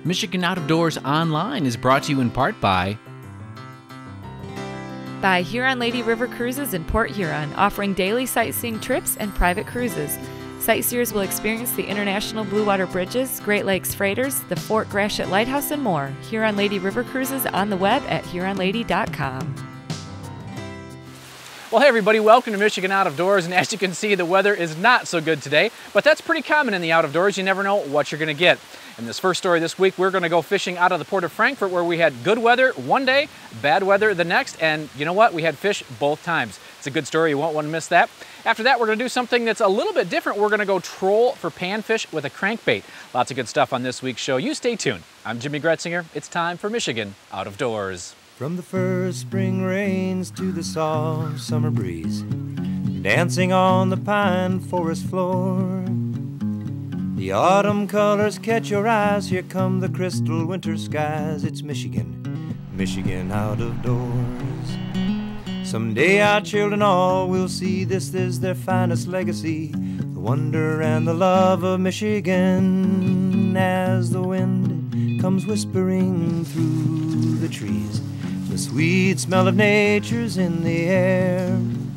Michigan Out of Doors Online is brought to you in part by Huron Lady River Cruises in Port Huron, offering daily sightseeing trips and private cruises. Sightseers will experience the International Blue Water Bridges, Great Lakes Freighters, the Fort Gratiot Lighthouse, and more. Huron Lady River Cruises on the web at huronlady.com. Well, hey everybody, welcome to Michigan Out of Doors, and as you can see, the weather is not so good today, but that's pretty common in the out of doors. You never know what you're going to get. In this first story this week, we're going to go fishing out of the port of Frankfort, where we had good weather one day, bad weather the next, and you know what? We had fish both times. It's a good story. You won't want to miss that. After that, we're going to do something that's a little bit different. We're going to go troll for panfish with a crankbait. Lots of good stuff on this week's show. You stay tuned. I'm Jimmy Gretzinger. It's time for Michigan Out of Doors. From the first spring rains to the soft summer breeze, dancing on the pine forest floor, the autumn colors catch your eyes. Here come the crystal winter skies. It's Michigan, Michigan Out of Doors. Someday our children all will see this is their finest legacy, the wonder and the love of Michigan. As the wind comes whispering through the trees, the sweet smell of nature's in the air.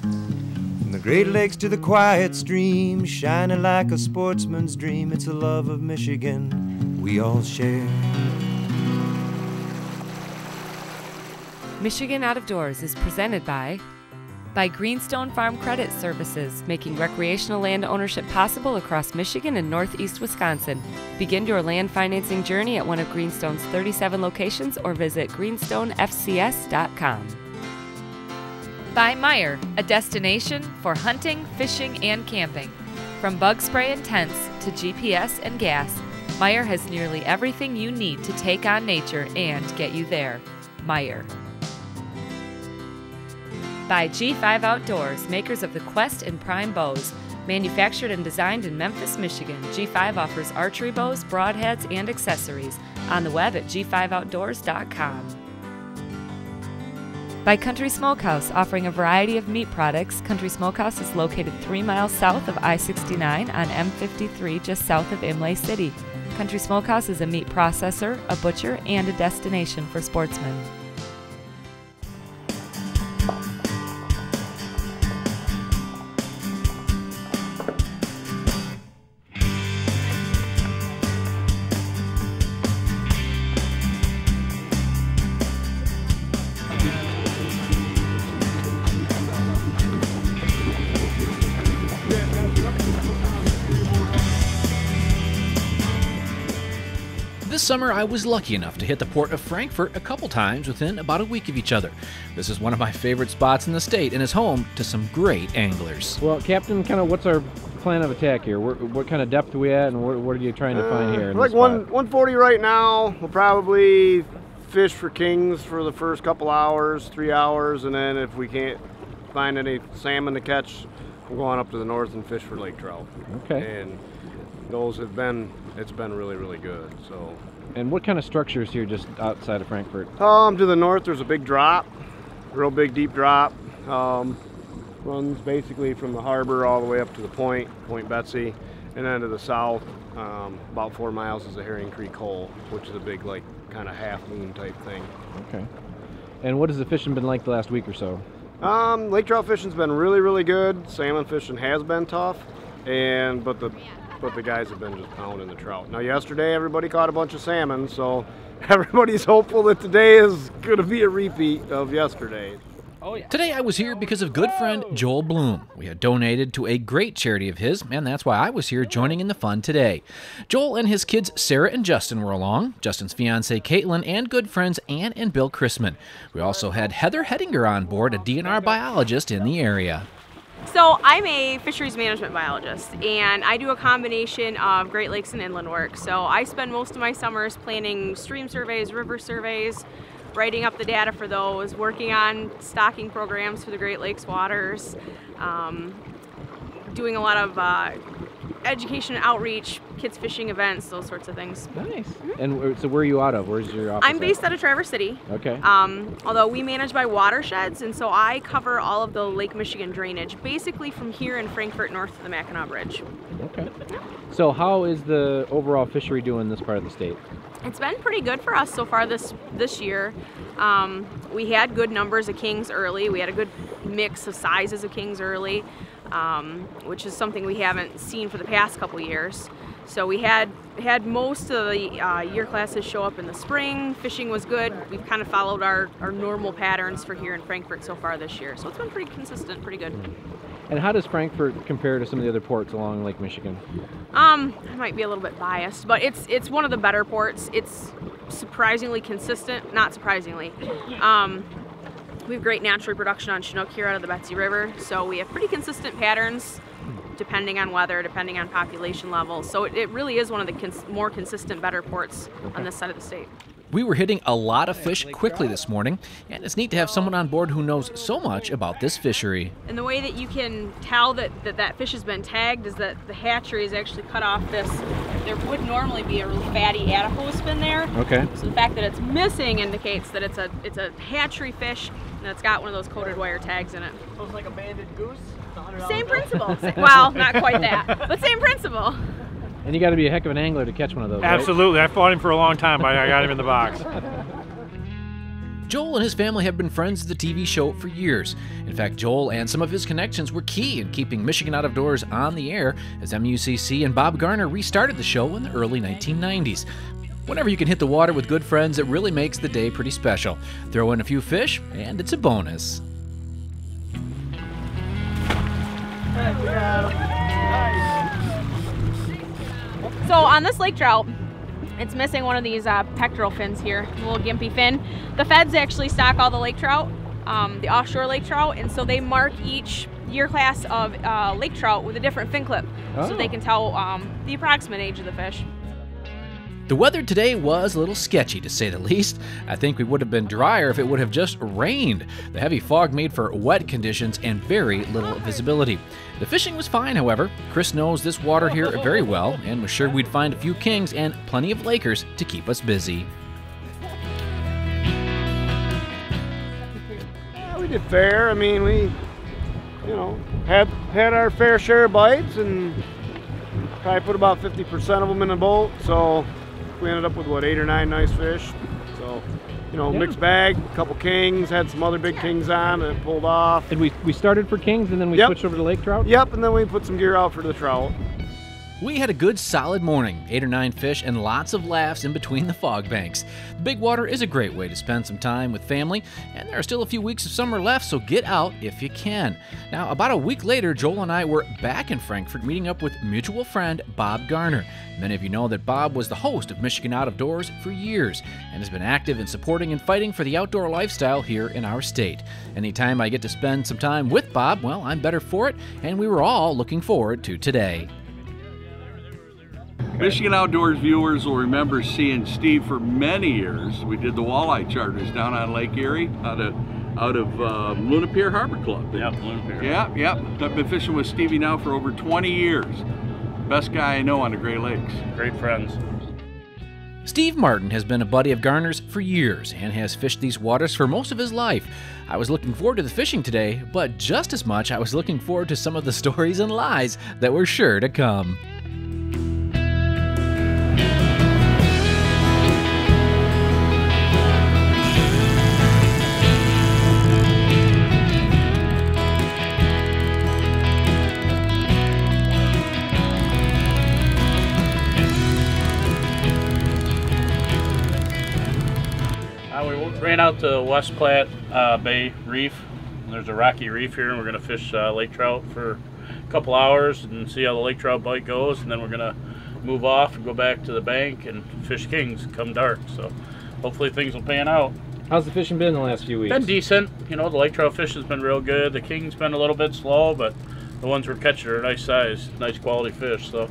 From the Great Lakes to the quiet stream, shining like a sportsman's dream. It's a love of Michigan we all share. Michigan Out of Doors is presented by Greenstone Farm Credit Services, making recreational land ownership possible across Michigan and northeast Wisconsin. Begin your land financing journey at one of Greenstone's 37 locations or visit greenstonefcs.com. By Meyer, a destination for hunting, fishing, and camping. From bug spray and tents to GPS and gas, Meyer has nearly everything you need to take on nature and get you there. Meyer. By G5 Outdoors, makers of the Quest and Prime bows. Manufactured and designed in Memphis, Michigan, G5 offers archery bows, broadheads, and accessories. On the web at g5outdoors.com. By Country Smokehouse, offering a variety of meat products. Country Smokehouse is located 3 miles south of I-69 on M53, just south of Imlay City. Country Smokehouse is a meat processor, a butcher, and a destination for sportsmen. This summer, I was lucky enough to hit the port of Frankfort a couple times within about a week of each other. This is one of my favorite spots in the state and is home to some great anglers. Well, Captain, kind of what's our plan of attack here? What kind of depth are we at, and what are you trying to find here? Like 140 right now. We'll probably fish for kings for the first couple hours, 3 hours, and then if we can't find any salmon to catch, we'll go on up to the north and fish for lake trout. Okay. And those have been, it's been really, really good. So. And what kind of structures here just outside of Frankfort? To the north there's a big drop, real big deep drop. Runs basically from the harbor all the way up to the Point Betsy, and then to the south about 4 miles is the Herring Creek Hole, which is a big like kind of half moon type thing. Okay. And what has the fishing been like the last week or so? Lake trout fishing's been really, really good. Salmon fishing has been tough, but the guys have been just pounding the trout. Now yesterday everybody caught a bunch of salmon, so everybody's hopeful that today is going to be a repeat of yesterday. Oh, yeah. Today I was here because of good friend Joel Bloom. We had donated to a great charity of his, and that's why I was here joining in the fun today. Joel and his kids Sarah and Justin were along, Justin's fiancée Caitlin, and good friends Ann and Bill Chrisman. We also had Heather Hettinger on board, a DNR biologist in the area. So I'm a fisheries management biologist, and I do a combination of Great Lakes and inland work. So I spend most of my summers planning stream surveys, river surveys, writing up the data for those, working on stocking programs for the Great Lakes waters, doing a lot of education and outreach, kids fishing events, those sorts of things. Nice. And so where are you out of? Where's your office? I'm based out of Traverse City. Okay. Although we manage by watersheds, and so I cover all of the Lake Michigan drainage, basically from here in Frankfort north of the Mackinac Bridge. Okay. So how is the overall fishery doing in this part of the state? It's been pretty good for us so far this year. We had good numbers of kings early. We had a good mix of sizes of kings early, which is something we haven't seen for the past couple years. So we had most of the year classes show up in the spring. Fishing was good. We've kind of followed our normal patterns for here in Frankfort so far this year. So it's been pretty consistent, pretty good. And how does Frankfort compare to some of the other ports along Lake Michigan? I might be a little bit biased, but it's one of the better ports. It's surprisingly consistent, not surprisingly. We have great natural reproduction on Chinook here out of the Betsy River, so we have pretty consistent patterns depending on weather, depending on population levels. So it really is one of the more consistent, better ports on this side of the state. We were hitting a lot of fish quickly this morning, and it's neat to have someone on board who knows so much about this fishery. And the way that you can tell that fish has been tagged is that the hatchery is actually cut off this. There would normally be a really fatty adipose fin there. Okay. So the fact that it's missing indicates that it's a hatchery fish, and it's got one of those coated wire tags in it. So it's like a banded goose? Same principle. Well, not quite that, but same principle. And you got to be a heck of an angler to catch one of those, right? Absolutely. I fought him for a long time, but I got him in the box. Joel and his family have been friends of the TV show for years. In fact, Joel and some of his connections were key in keeping Michigan Out of Doors on the air as MUCC and Bob Garner restarted the show in the early 1990s. Whenever you can hit the water with good friends, it really makes the day pretty special. Throw in a few fish, and it's a bonus. So on this lake trout, it's missing one of these pectoral fins here, a little gimpy fin. The feds actually stock all the lake trout, the offshore lake trout, and so they mark each year class of lake trout with a different fin clip, so they can tell the approximate age of the fish. The weather today was a little sketchy, to say the least. I think we would have been drier if it would have just rained. The heavy fog made for wet conditions and very little visibility. The fishing was fine, however. Chris knows this water here very well and was sure we'd find a few kings and plenty of lakers to keep us busy. Yeah, we did fair. I mean, we, had our fair share of bites and probably put about 50% of them in the boat. So we ended up with, what, 8 or 9 nice fish. So, mixed bag, a couple kings, had some other big kings on and it pulled off. And we started for kings and then we switched over to lake trout? Yep, and then we put some gear out for the trout. We had a good solid morning, 8 or 9 fish and lots of laughs in between the fog banks. The big water is a great way to spend some time with family, and there are still a few weeks of summer left, so get out if you can. Now, about a week later, Joel and I were back in Frankfort meeting up with mutual friend Bob Garner. Many of you know that Bob was the host of Michigan Out of Doors for years and has been active in supporting and fighting for the outdoor lifestyle here in our state. Anytime I get to spend some time with Bob, well, I'm better for it, and we were all looking forward to today. Michigan Outdoors viewers will remember seeing Steve for many years. We did the walleye charters down on Lake Erie out of Luna Pier Harbor Club. Yep, Luna Pier. Yep. I've been fishing with Stevie now for over 20 years. Best guy I know on the Great Lakes. Great friends. Steve Martin has been a buddy of Garner's for years and has fished these waters for most of his life. I was looking forward to the fishing today, but just as much I was looking forward to some of the stories and lies that were sure to come. We ran out to West Platte Bay Reef. There's a rocky reef here, and we're going to fish lake trout for a couple hours and see how the lake trout bite goes, and then we're going to move off and go back to the bank and fish kings come dark. So hopefully things will pan out. How's the fishing been the last few weeks? Been decent. The lake trout fish has been real good. The king's been a little bit slow, but the ones we're catching are nice size, nice quality fish. So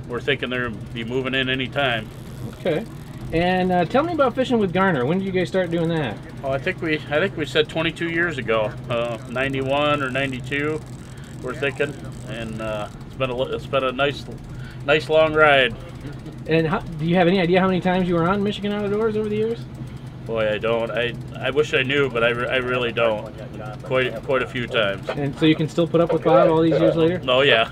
we're thinking they'll be moving in any time. Okay. And tell me about fishing with Garner. When did you guys start doing that? Oh, I think we said 22 years ago, 91 or 92. We're thinking, and it's been a nice long ride. And do you have any idea how many times you were on Michigan Out of Doors over the years? Boy, I don't. I wish I knew, but I really don't. quite a few times. And so you can still put up with Bob all these years later? Oh yeah.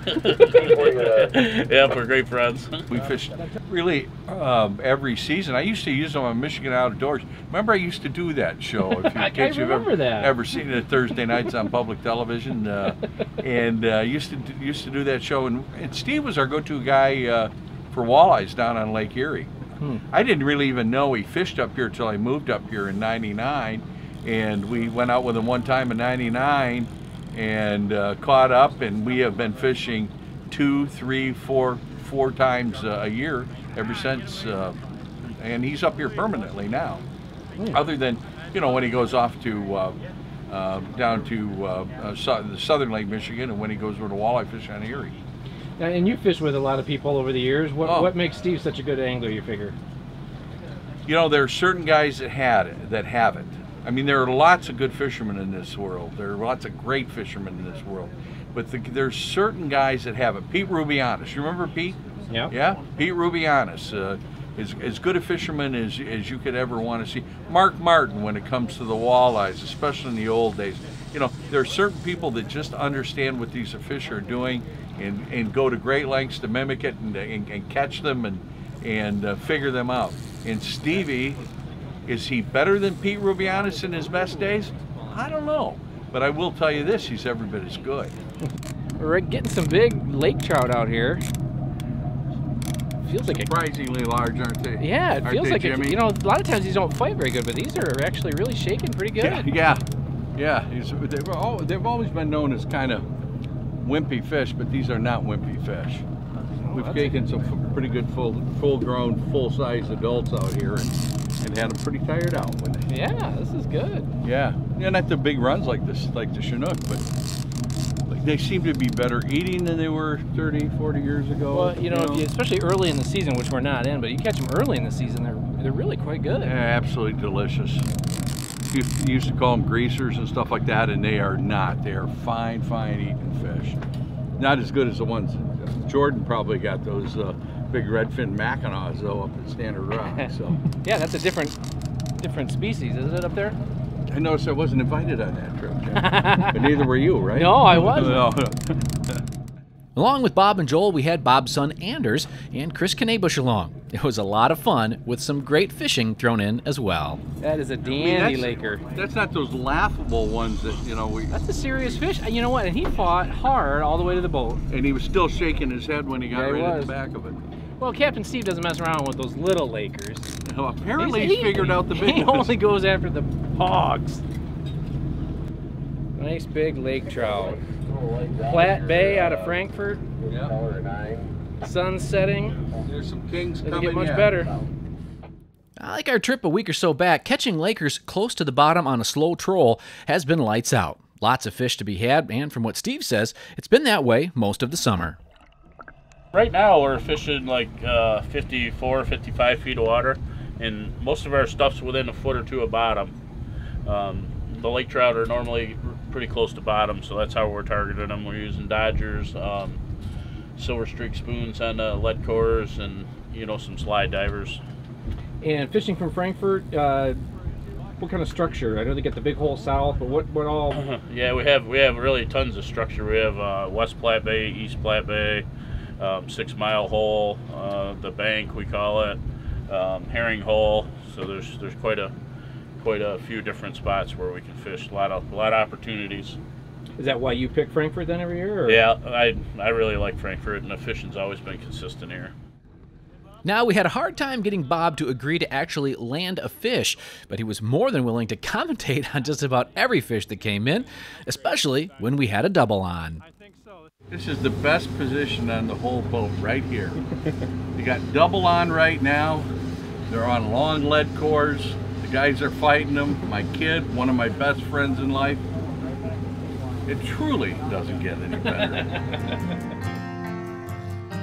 Yeah, we're great friends. We fish really every season. I used to use them on Michigan Out of Doors. Remember, I used to do that show. If you, in case you've ever seen it Thursday nights on public television, and used to do that show. And Steve was our go-to guy for walleyes down on Lake Erie. I didn't really even know he fished up here till I moved up here in '99, and we went out with him one time in '99 and caught up, and we have been fishing 2, 3, 4 times a year ever since, and he's up here permanently now. Other than, you know, when he goes off to down to the southern Lake Michigan, and when he goes with a walleye fish on Erie. And you fish with a lot of people over the years. What makes Steve such a good angler, you figure? You know, there are certain guys that have it. I mean, there are lots of good fishermen in this world. There are lots of great fishermen in this world. But there's certain guys that have it. Pete Rubianis. You remember Pete? Yeah. Yeah? Pete Rubianis. Is as good a fisherman as you could ever want to see. Mark Martin, when it comes to the walleyes, especially in the old days. You know, there are certain people that just understand what these fish are doing and go to great lengths to mimic it and catch them and figure them out. And Stevie, is he better than Pete Rubianis in his best days? I don't know. But I will tell you this, he's every bit as good. We're getting some big lake trout out here. Feels like surprisingly large, aren't they? Yeah, it feels like Jimmy? You know, a lot of times these don't fight very good, but these are actually really shaking pretty good. Yeah. They've always been known as kind of wimpy fish, but these are not wimpy fish. We've taken some pretty good full-grown, full-size adults out here and had them pretty tired out. Yeah, this is good. Yeah, not the big runs like the Chinook, but they seem to be better eating than they were 30, 40 years ago. Well, you know, especially early in the season, which we're not in, but you catch them early in the season, they're really quite good. Yeah, absolutely delicious. You used to call them greasers and stuff like that, and they are not. They are fine eating fish. Not as good as the ones. Jordan probably got those big redfin Mackinaws though up at Standard Rock. So yeah, that's a different species, isn't it, up there? I noticed I wasn't invited on that trip, Jim. But neither were you, right? No, I wasn't. No. Along with Bob and Joel, we had Bob's son Anders and Chris Knabush along. It was a lot of fun with some great fishing thrown in as well. That is a dandy laker. That's not those laughable ones that, you know, That's a serious fish. You know what? And he fought hard all the way to the boat. And he was still shaking his head when he got right at the back of it. Well, Captain Steve doesn't mess around with those little lakers. Well, apparently he's figured out the big He ones. only goes after the hogs. Nice big lake trout. Platte Bay out of Frankfort. Yeah. Sun setting. There's some kings Doesn't coming get much better. Like our trip a week or so back, catching lakers close to the bottom on a slow troll has been lights out. Lots of fish to be had, and from what Steve says, it's been that way most of the summer. Right now we're fishing like 54, 55 feet of water, and most of our stuff's within a foot or two of bottom. The lake trout are normally pretty close to bottom, so that's how we're targeting them. We're using Dodgers, silver streak spoons on lead cores, and some slide divers. And fishing from Frankfort, what kind of structure? I know they get the big hole south, but what all? Yeah, we have really tons of structure. We have West Platte Bay, East Platte Bay, 6 Mile Hole, the bank we call it, herring hole. So there's quite a few different spots where we can fish. A lot of opportunities. Is that why you pick Frankfort then every year? Or? Yeah, I really like Frankfort, and the fishing's always been consistent here. Now, we had a hard time getting Bob to agree to actually land a fish, but he was more than willing to commentate on just about every fish that came in, especially when we had a double on. This is the best position on the whole boat right here. You got double on right now. They're on long lead cores. The guys are fighting them. My kid, one of my best friends in life. It truly doesn't get any better.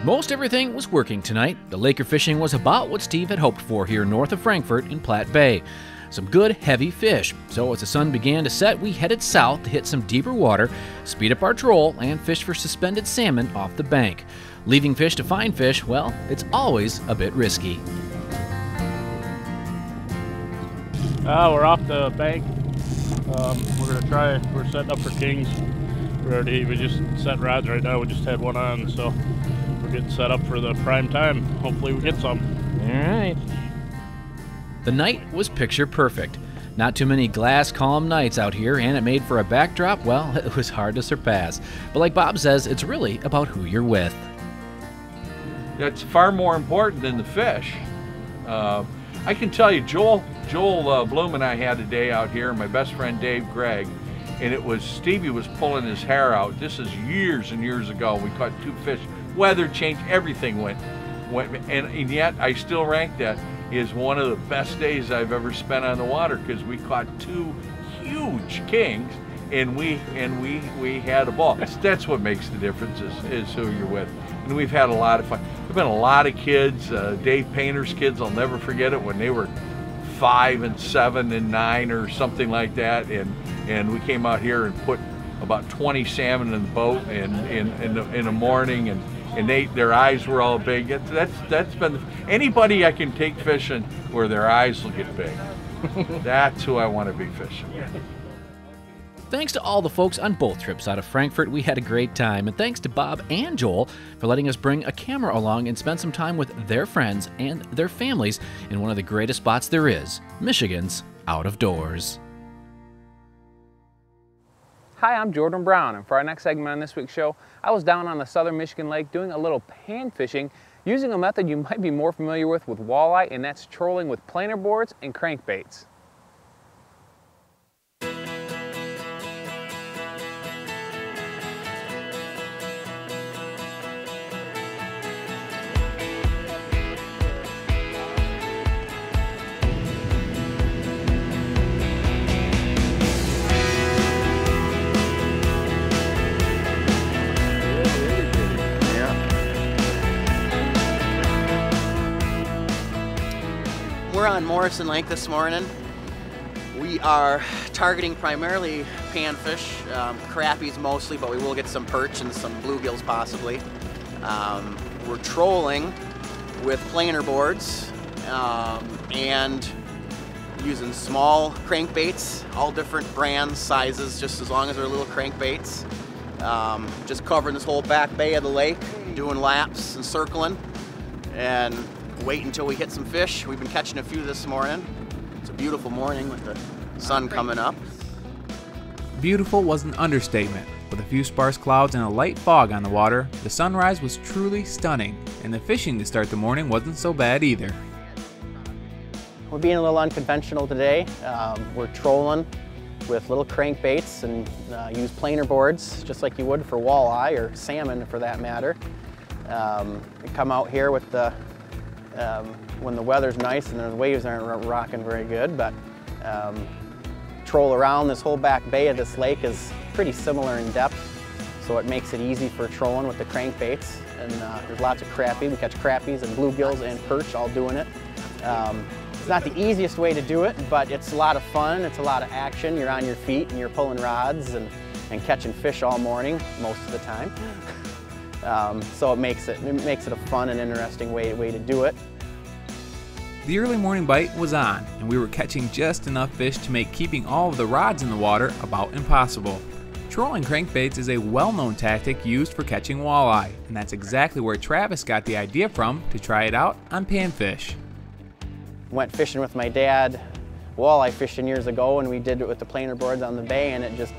Most everything was working tonight. The laker fishing was about what Steve had hoped for here north of Frankfort in Platte Bay. Some good, heavy fish. So as the sun began to set, we headed south to hit some deeper water, speed up our troll, and fish for suspended salmon off the bank. Leaving fish to find fish, well, it's always a bit risky. We're off the bank We're setting up for kings. We just set rods right now. We just had one on, so we're getting set up for the prime time. Hopefully we get some. All right. The night was picture perfect. Not too many glass calm nights out here, and it made for a backdrop, well, it was hard to surpass. But like Bob says, it's really about who you're with. That's far more important than the fish. I can tell you, Joel Bloom and I had a day out here, and my best friend Dave Gregg, and it was, Stevie was pulling his hair out. This is years and years ago. We caught 2 fish. Weather changed, everything went, and yet I still rank that is one of the best days I've ever spent on the water, because we caught 2 huge kings, and we had a ball. That's what makes the difference, is who you're with. And we've had a lot of fun. There've been a lot of kids, Dave Painter's kids, I'll never forget it, when they were 5 and 7 and 9 or something like that, and we came out here and put about 20 salmon in the boat in the morning, and their eyes were all big. That's been anybody I can take fishing where their eyes will get big. That's who I want to be fishing. Thanks to all the folks on both trips out of Frankfort. We had a great time, and thanks to Bob and Joel for letting us bring a camera along and spend some time with their friends and their families in one of the greatest spots there is, Michigan's Out of Doors. Hi, I'm Jordan Brown, and for our next segment on this week's show, I was down on the southern Michigan lake doing a little pan fishing using a method you might be more familiar with walleye, and that's trolling with planer boards and crankbaits. We're on Morrison Lake this morning. We are targeting primarily panfish, crappies mostly, but we will get some perch and some bluegills possibly. We're trolling with planer boards and using small crankbaits, all different brands, sizes, just as long as they're little crankbaits. Just covering this whole back bay of the lake, doing laps and circling, and wait until we hit some fish. We've been catching a few this morning. It's a beautiful morning with the sun coming up. Beautiful was an understatement. With a few sparse clouds and a light fog on the water, the sunrise was truly stunning, and the fishing to start the morning wasn't so bad either. We're being a little unconventional today. We're trolling with little crankbaits and use planer boards, just like you would for walleye or salmon for that matter. We come out here with the when the weather's nice and the waves aren't rocking very good, but troll around. This whole back bay of this lake is pretty similar in depth, so it makes it easy for trolling with the crankbaits. And there's lots of crappie. We catch crappies and bluegills and perch all doing it. It's not the easiest way to do it, but it's a lot of fun. It's a lot of action. You're on your feet and you're pulling rods and catching fish all morning most of the time. So it makes it a fun and interesting way to do it. The early morning bite was on, and we were catching just enough fish to make keeping all of the rods in the water about impossible. Trolling crankbaits is a well-known tactic used for catching walleye, and that's exactly where Travis got the idea from to try it out on panfish. Went fishing with my dad, walleye fishing years ago, and we did it with the planer boards on the bay, and it just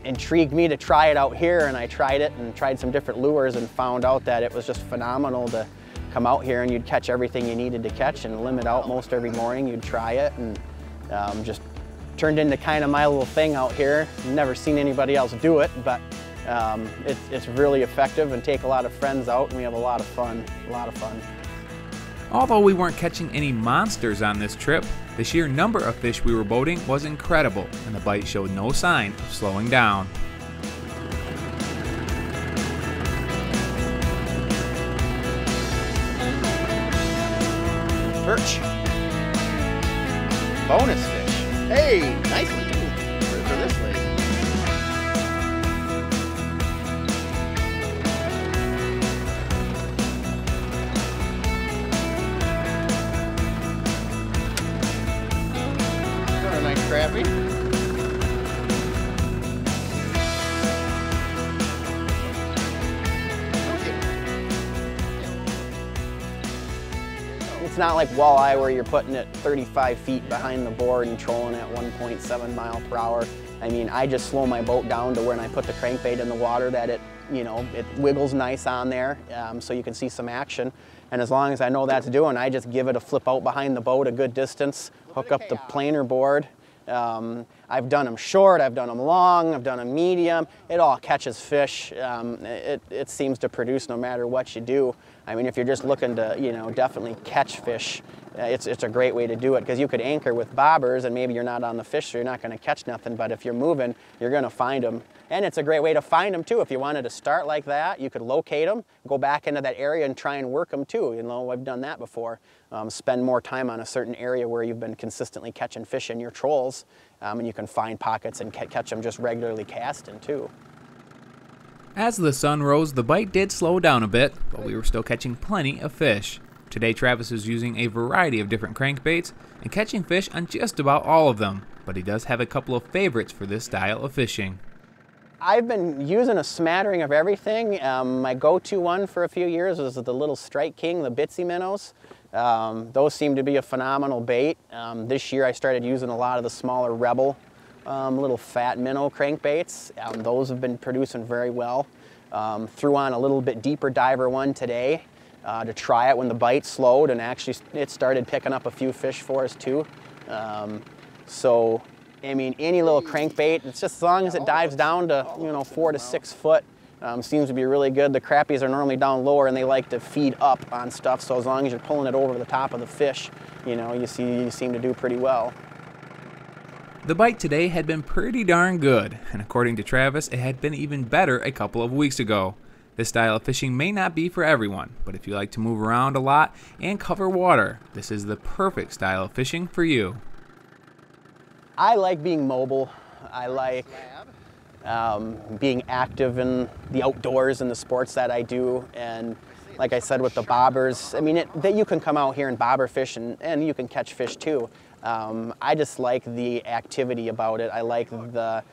intrigued me to try it out here, and I tried it and tried some different lures and found out that it was just phenomenal to come out here and you'd catch everything you needed to catch and limit out most every morning. You'd try it, and just turned into kind of my little thing out here. Never seen anybody else do it, but it's really effective and take a lot of friends out, and we have a lot of fun, Although we weren't catching any monsters on this trip, the sheer number of fish we were boating was incredible, and the bite showed no sign of slowing down. Perch. Bonus fish. Hey, nice one too for this lake. Got a nice crappie. not like walleye where you're putting it 35 feet behind the board and trolling at 1.7 mile per hour. I mean, I just slow my boat down to when I put the crankbait in the water that it, you know, it wiggles nice on there, so you can see some action. And as long as I know that's doing, I just give it a flip out behind the boat a good distance, hook up the planer board. I've done them short, I've done them long, I've done them medium. It all catches fish. It seems to produce no matter what you do. I mean, if you're just looking to, you know, definitely catch fish, it's a great way to do it, because you could anchor with bobbers and maybe you're not on the fish, so you're not going to catch nothing. But if you're moving, you're going to find them. And it's a great way to find them too. If you wanted to start like that, you could locate them, go back into that area and try and work them too. You know, I've done that before. Spend more time on a certain area where you've been consistently catching fish in your trolls, and you can find pockets and catch them just regularly casting too. As the sun rose, the bite did slow down a bit, but we were still catching plenty of fish. Today Travis is using a variety of different crankbaits and catching fish on just about all of them, but he does have a couple of favorites for this style of fishing. I've been using a smattering of everything. My go-to one for a few years was the little Strike King, the Bitsy minnows. Those seem to be a phenomenal bait. This year I started using a lot of the smaller Rebel little fat minnow crankbaits. Those have been producing very well. Threw on a little bit deeper diver one today to try it when the bite slowed, and actually it started picking up a few fish for us too. So, I mean, any little crankbait, it's just as long as it dives down to, you know, 4 to 6 foot, seems to be really good. The crappies are normally down lower and they like to feed up on stuff, so as long as you're pulling it over the top of the fish, you know, you seem to do pretty well. The bite today had been pretty darn good, and according to Travis, it had been even better a couple of weeks ago. This style of fishing may not be for everyone, but if you like to move around a lot and cover water, this is the perfect style of fishing for you. I like being mobile. I like being active in the outdoors and the sports that I do. And like I said, with the bobbers, I mean, that you can come out here and bobber fish and you can catch fish too. I just like the activity about it. I like the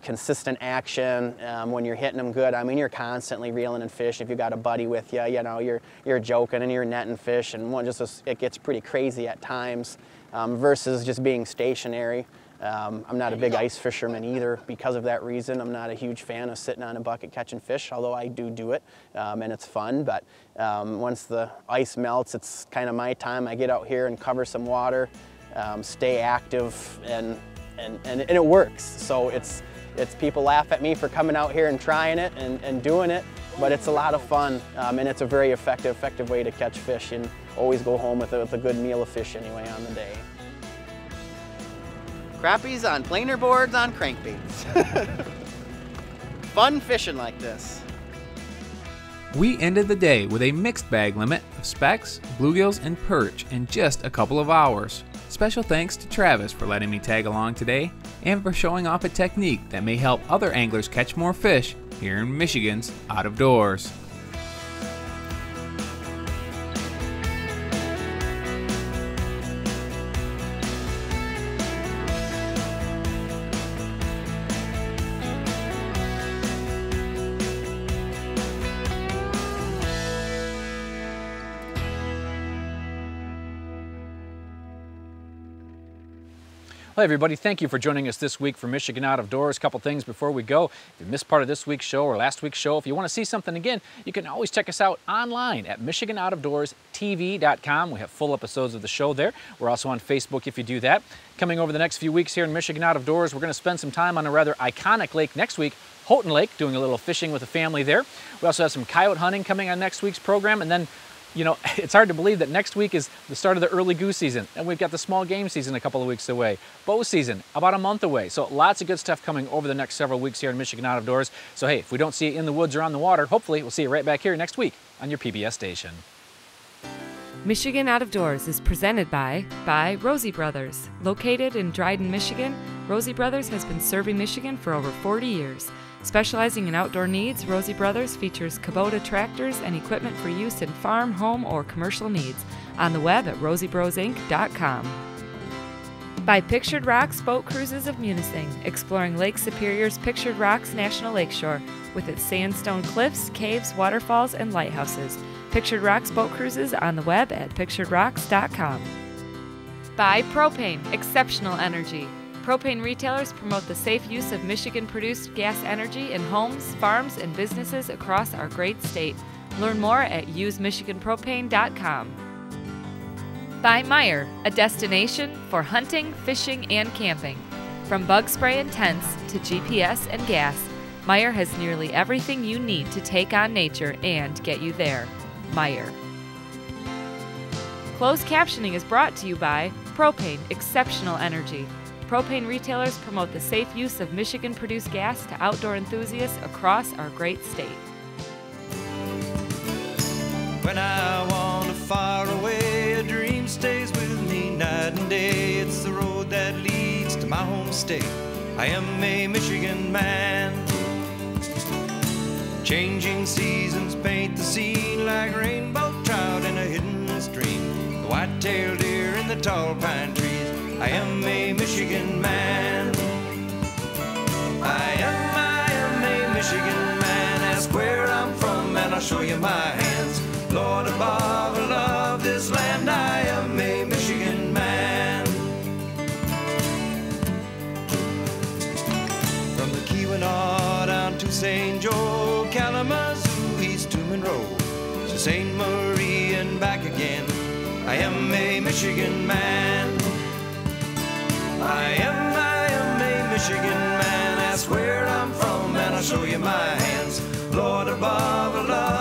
consistent action when you're hitting them good. I mean, you're constantly reeling in fish. If you got a buddy with you, you know, you're joking and you're netting fish, and it gets pretty crazy at times versus just being stationary. I'm not a big ice fisherman either because of that reason. I'm not a huge fan of sitting on a bucket catching fish, although I do it, and it's fun. But once the ice melts, it's kind of my time. I get out here and cover some water, stay active, and it works. So it's people laugh at me for coming out here and trying it and doing it, but it's a lot of fun, and it's a very effective way to catch fish, and always go home with a good meal of fish anyway on the day. Crappies on planer boards on crankbaits. Fun fishing like this. We ended the day with a mixed bag limit of specks, bluegills, and perch in just a couple of hours. Special thanks to Travis for letting me tag along today and for showing off a technique that may help other anglers catch more fish here in Michigan's Out of Doors. Well, everybody, thank you for joining us this week for Michigan Out of Doors. A couple things before we go. If you missed part of this week's show or last week's show, if you want to see something again, you can always check us out online at MichiganOutofDoorsTV.com. We have full episodes of the show there. We're also on Facebook if you do that. Coming over the next few weeks here in Michigan Out of Doors, we're going to spend some time on a rather iconic lake next week, Houghton Lake, doing a little fishing with the family there. We also have some coyote hunting coming on next week's program, and then you know, it's hard to believe that next week is the start of the early goose season, and we've got the small game season a couple of weeks away. Bow season, about a month away. So lots of good stuff coming over the next several weeks here in Michigan Out of Doors. So hey, if we don't see you in the woods or on the water, hopefully we'll see you right back here next week on your PBS station. Michigan Out of Doors is presented by Rosie Brothers. Located in Dryden, Michigan, Rosie Brothers has been serving Michigan for over 40 years. Specializing in outdoor needs, Rosie Brothers features Kubota tractors and equipment for use in farm, home, or commercial needs. On the web at rosiebrosinc.com. By Pictured Rocks Boat Cruises of Munising, exploring Lake Superior's Pictured Rocks National Lakeshore with its sandstone cliffs, caves, waterfalls, and lighthouses. Pictured Rocks Boat Cruises on the web at picturedrocks.com. By Propane, exceptional energy. Propane retailers promote the safe use of Michigan-produced gas energy in homes, farms, and businesses across our great state. Learn more at usemichiganpropane.com. By Meyer, a destination for hunting, fishing, and camping. From bug spray and tents to GPS and gas, Meyer has nearly everything you need to take on nature and get you there. Meyer. Closed captioning is brought to you by Propane, exceptional energy. Propane retailers promote the safe use of Michigan-produced gas to outdoor enthusiasts across our great state. When I wander far away, a dream stays with me night and day. It's the road that leads to my home state. I am a Michigan man. Changing seasons paint the scene like rainbow trout in a hidden stream. The white-tailed deer in the tall pine trees. I am a Michigan man. I am a Michigan man. Ask where I'm from and I'll show you my hands. Lord above, I love this land. I am a Michigan man. From the Keweenaw down to St. Joe, Kalamazoo, east to Monroe, to St. Marie and back again. I am a Michigan man. I am a Michigan man. Ask where I'm from and I'll show you my hands. Lord above, I love